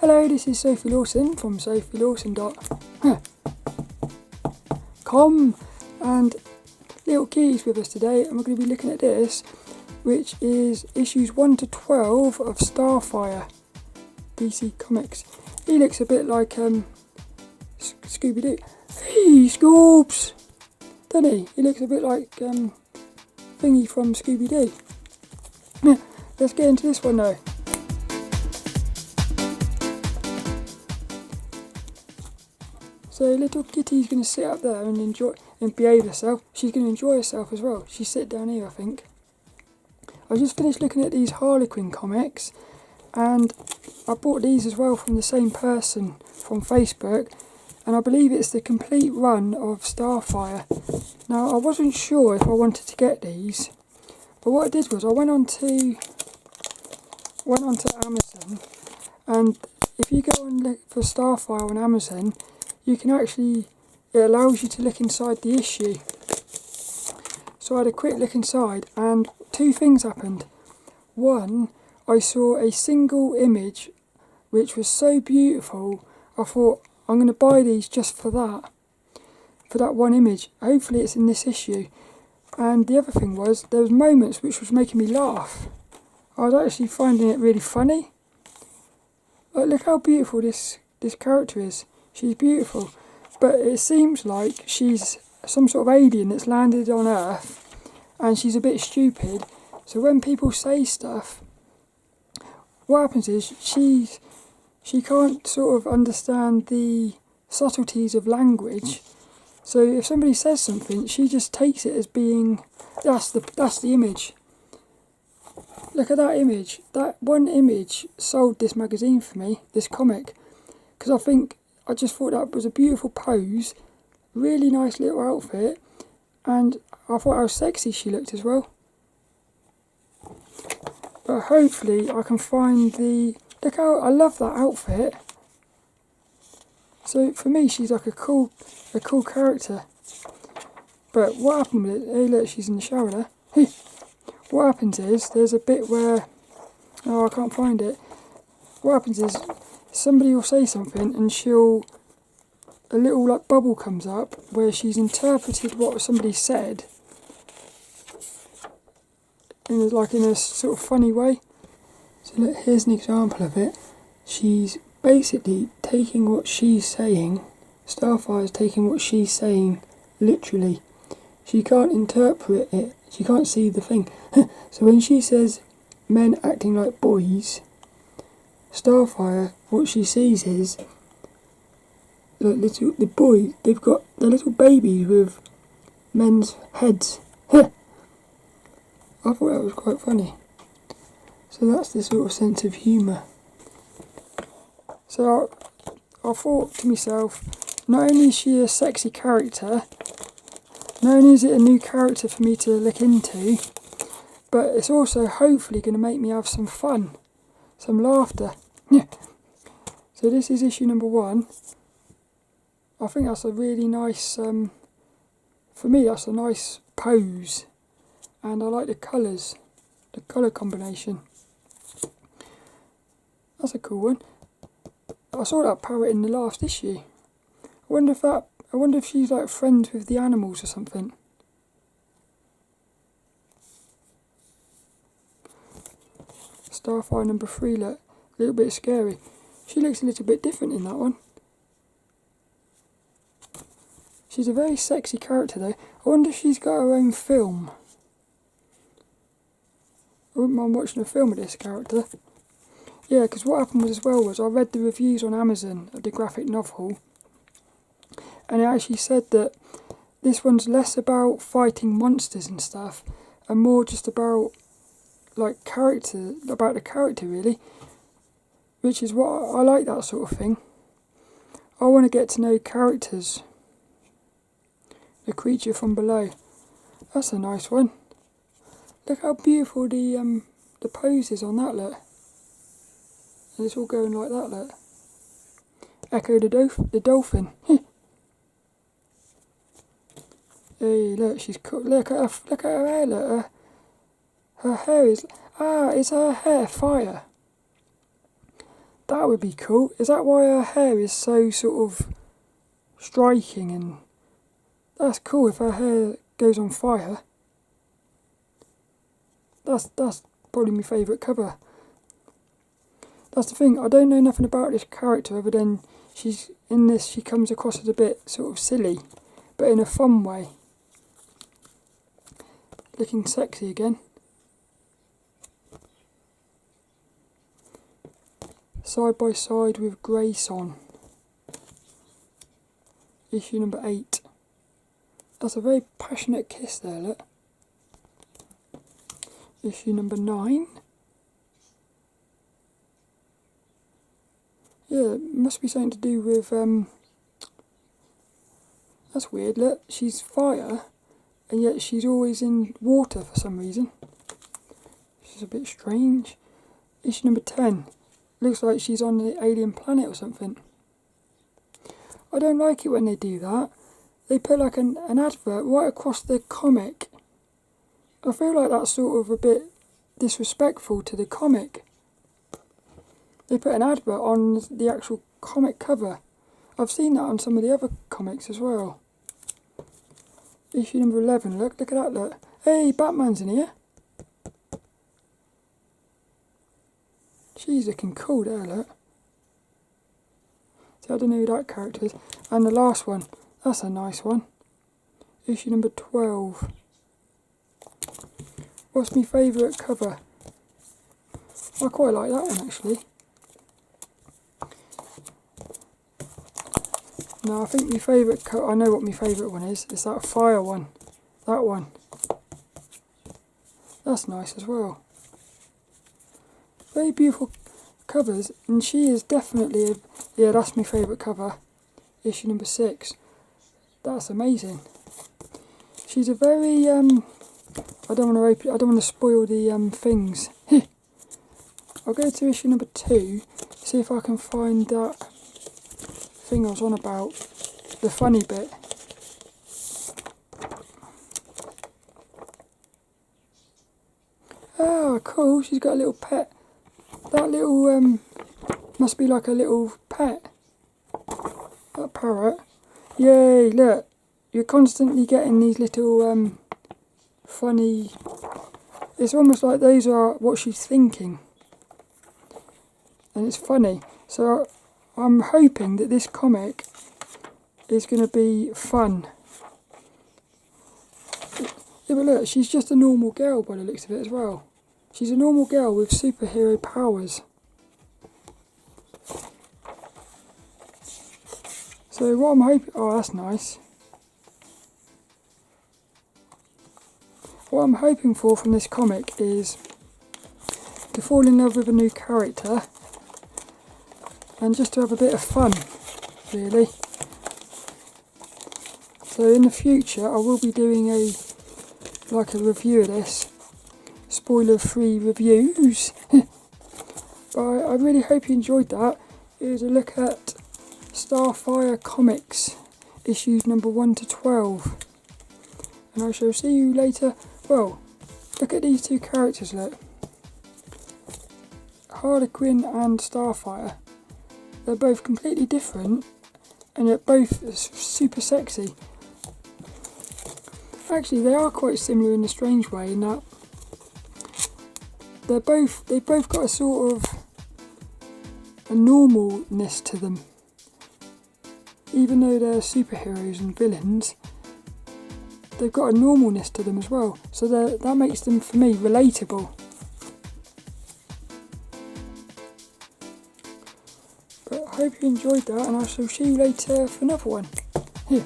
Hello, this is Sophie Lawson from sophielawson.com, and little Kitty's with us today, and we're going to be looking at this, which is issues 1 to 12 of Starfire DC Comics. He looks a bit like Scooby-Doo. Hey, Scoobs! Doesn't he? He looks a bit like Thingy from Scooby-Doo. Let's get into this one though. So little Kitty's going to sit up there and enjoy and behave herself. She's going to enjoy herself as well. She's sit down here, I think. I just finished looking at these Harley Quinn comics, and I bought these as well from the same person from Facebook, and I believe it's the complete run of Starfire. Now, I wasn't sure if I wanted to get these, but what I did was I went onto Amazon, and if you go and look for Starfire on Amazon, you can actually, it allows you to look inside the issue. So I had a quick look inside, and two things happened. One, I saw a single image which was so beautiful, I thought I'm going to buy these just for that one image. Hopefully it's in this issue. And the other thing was, there was moments which was making me laugh. I was actually finding it really funny. Like, look how beautiful this character is. She's beautiful, but it seems like she's some sort of alien that's landed on Earth, and she's a bit stupid. So when people say stuff, what happens is she can't sort of understand the subtleties of language. So if somebody says something, she just takes it as being that's the image. Look at that image. That one image sold this magazine for me, this comic, because I just thought that was a beautiful pose, really nice little outfit, and I thought how sexy she looked as well. But hopefully I can find look how, I love that outfit. So for me, she's like a cool character. But what happened with it, hey look, she's in the shower there. Hey. What happens is, there's a bit where, I can't find it. What happens is, somebody will say something and a little like bubble comes up where she's interpreted what somebody said in a sort of funny way. So look, here's an example of it. She's basically taking what she's saying, Starfire's taking what she's saying literally. She can't interpret it, she can't see the thing. So when she says men acting like boys, Starfire, what she sees is like the boys, they've got the little babies with men's heads. I thought that was quite funny. So that's the sort of sense of humour. So I thought to myself, not only is she a sexy character, not only is it a new character for me to look into, but it's also hopefully going to make me have some fun, some laughter. So this is issue number 1. I think that's a really nice, for me that's a nice pose, and I like the colours, the colour combination. That's a cool one. I saw that parrot in the last issue. I wonder if she's like friends with the animals or something. Starfire number 3, look, a little bit scary. She looks a little bit different in that one. She's a very sexy character though. I wonder if she's got her own film. I wouldn't mind watching a film of this character. Yeah, because what happened was I read the reviews on Amazon of the graphic novel, and it actually said that this one's less about fighting monsters and stuff, and more just about like the character really, which is what I like, that sort of thing. I want to get to know characters. The creature from below. That's a nice one. Look how beautiful the pose is on that, look. And it's all going like that, look. Echo the dolphin. Hey, look, she's cool. Look at her hair, look. Her hair is, it's her hair, fire. That would be cool. Is that why her hair is so sort of striking? And that's cool if her hair goes on fire. That's probably my favourite cover. That's the thing, I don't know nothing about this character other than she's in this, she comes across as a bit sort of silly, but in a fun way. Looking sexy again. Side by Side with Grace on. Issue number 8. That's a very passionate kiss there, look. Issue number 9. Yeah, it must be something to do with, that's weird, look, she's fire, and yet she's always in water for some reason. She's a bit strange. Issue number 10. Looks like she's on an alien planet or something. I don't like it when they do that. They put like an advert right across the comic. I feel like that's sort of a bit disrespectful to the comic. They put an advert on the actual comic cover. I've seen that on some of the other comics as well. Issue number 11, look at that, look. Hey, Batman's in here. She's looking cool there, look. See, I don't know who that character is. And the last one, that's a nice one. Issue number 12. What's my favourite cover? I quite like that one actually. No, I think my favourite I know what my favourite one is. It's that fire one. That one. That's nice as well. Very beautiful covers, and she is definitely yeah, that's my favourite cover. Issue number 6. That's amazing. She's a very I don't want to spoil the things. I'll go to issue number 2, see if I can find that thing I was on about, the funny bit. Ah, cool, she's got a little pet. That little, must be like a little pet. That parrot. Yay, look. You're constantly getting these little, funny... It's almost like those are what she's thinking. And it's funny. So I'm hoping that this comic is going to be fun. Yeah, but look, she's just a normal girl by the looks of it as well. She's a normal girl with superhero powers. So what I'm hoping... Oh, that's nice. What I'm hoping for from this comic is to fall in love with a new character and just to have a bit of fun, really. So in the future I will be doing a review of this. Spoiler-free reviews. But I really hope you enjoyed that. It was a look at Starfire Comics, issues number 1 to 12. And I shall see you later. Well, look at these two characters, look. Harley Quinn and Starfire. They're both completely different, and yet both super sexy. Actually, they are quite similar in a strange way in that they've both got a sort of a normalness to them. Even though they're superheroes and villains, they've got a normalness to them as well. So that makes them, for me, relatable. But I hope you enjoyed that, and I shall see you later for another one. Here.